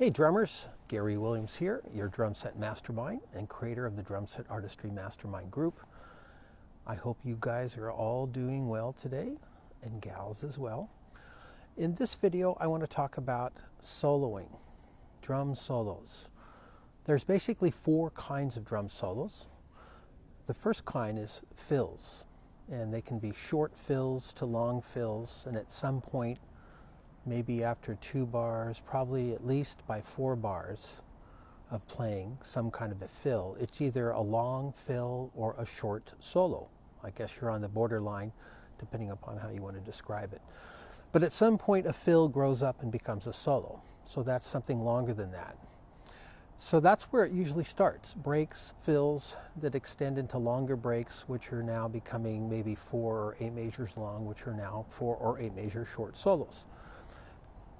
Hey drummers, Gary Williams here, your drum set mastermind and creator of the Drumset Artistry Mastermind group. I hope you guys are all doing well today, and gals as well. In this video, I want to talk about soloing, drum solos. There's basically four kinds of drum solos. The first kind is fills, and they can be short fills to long fills, and at some point, maybe after 2 bars, probably at least by 4 bars of playing some kind of a fill, it's either a long fill or a short solo. I guess you're on the borderline, depending upon how you want to describe it. But at some point, a fill grows up and becomes a solo. So that's something longer than that. So that's where it usually starts. Breaks, fills that extend into longer breaks, which are now becoming maybe 4 or 8 measures long, which are now 4 or 8 measure short solos.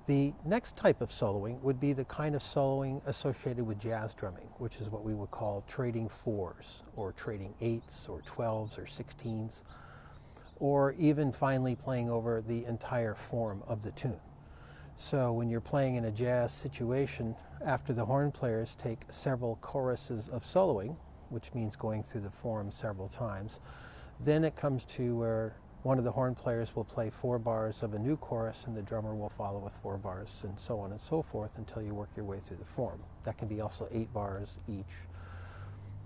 The next type of soloing would be the kind of soloing associated with jazz drumming, which is what we would call trading 4s or trading 8s or 12s or 16s, or even finally playing over the entire form of the tune. So when you're playing in a jazz situation, after the horn players take several choruses of soloing, which means going through the form several times, then it comes to where one of the horn players will play 4 bars of a new chorus and the drummer will follow with 4 bars and so on and so forth until you work your way through the form. That can be also 8 bars each,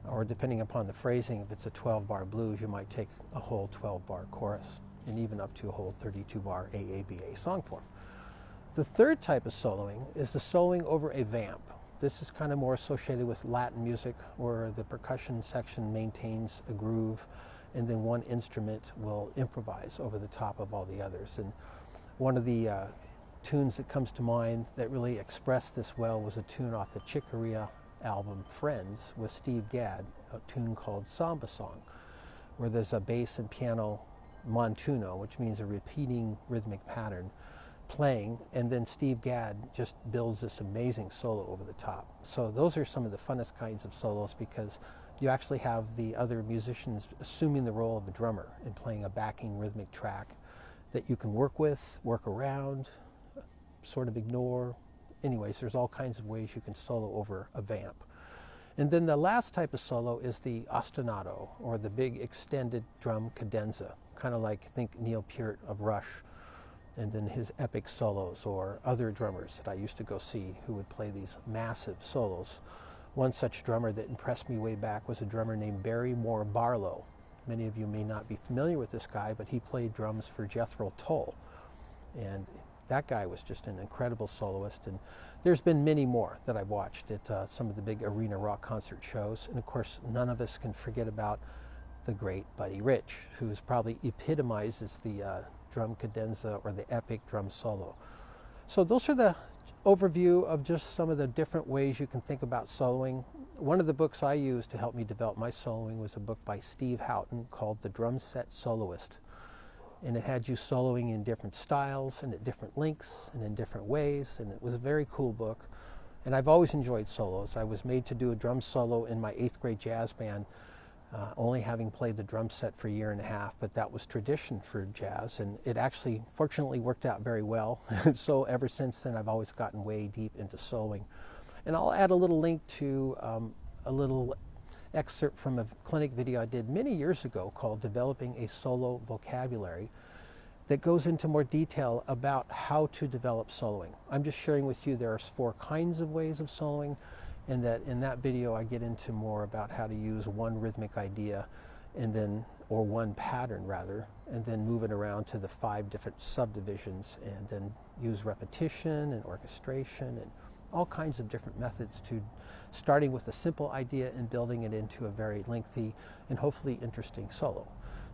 or depending upon the phrasing, if it's a 12-bar blues, you might take a whole 12-bar chorus and even up to a whole 32-bar AABA song form. The third type of soloing is the soloing over a vamp. This is kind of more associated with Latin music, where the percussion section maintains a groove and then one instrument will improvise over the top of all the others. And one of the tunes that comes to mind that really expressed this well was a tune off the Chick Corea album Friends with Steve Gadd, a tune called Samba Song, where there's a bass and piano montuno, which means a repeating rhythmic pattern, playing, and then Steve Gadd just builds this amazing solo over the top. So those are some of the funnest kinds of solos, because you actually have the other musicians assuming the role of a drummer and playing a backing rhythmic track that you can work with, work around, sort of ignore. Anyways, there's all kinds of ways you can solo over a vamp. And then the last type of solo is the ostinato, or the big extended drum cadenza, kind of like, think Neil Peart of Rush, and then his epic solos, or other drummers that I used to go see who would play these massive solos. One such drummer that impressed me way back was a drummer named Barry Moore Barlow. Many of you may not be familiar with this guy, but he played drums for Jethro Tull. And that guy was just an incredible soloist. And there's been many more that I've watched at some of the big arena rock concert shows. And of course, none of us can forget about the great Buddy Rich, who probably epitomizes the drum cadenza or the epic drum solo. So those are the overview of just some of the different ways you can think about soloing. One of the books I used to help me develop my soloing was a book by Steve Houghton called The Drumset Soloist. And it had you soloing in different styles and at different lengths and in different ways, and it was a very cool book. And I've always enjoyed solos. I was made to do a drum solo in my 8th grade jazz band, only having played the drum set for a year and a half, but that was tradition for jazz, and it actually fortunately worked out very well. So ever since then, I've always gotten way deep into soloing. And I'll add a little link to a little excerpt from a clinic video I did many years ago called Developing a Solo Vocabulary, that goes into more detail about how to develop soloing. I'm just sharing with you there's 4 kinds of ways of soloing, and that in that video I get into more about how to use one rhythmic idea and then, or one pattern rather, and then move it around to the 5 different subdivisions, and then use repetition and orchestration and all kinds of different methods to starting with a simple idea and building it into a very lengthy and hopefully interesting solo.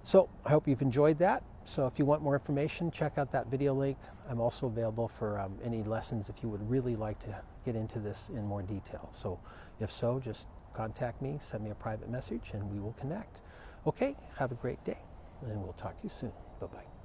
So I hope you've enjoyed that. So if you want more information, check out that video link. I'm also available for any lessons if you would really like to get into this in more detail. So if so, just contact me, send me a private message, and we will connect. Okay, have a great day, and we'll talk to you soon. Bye-bye.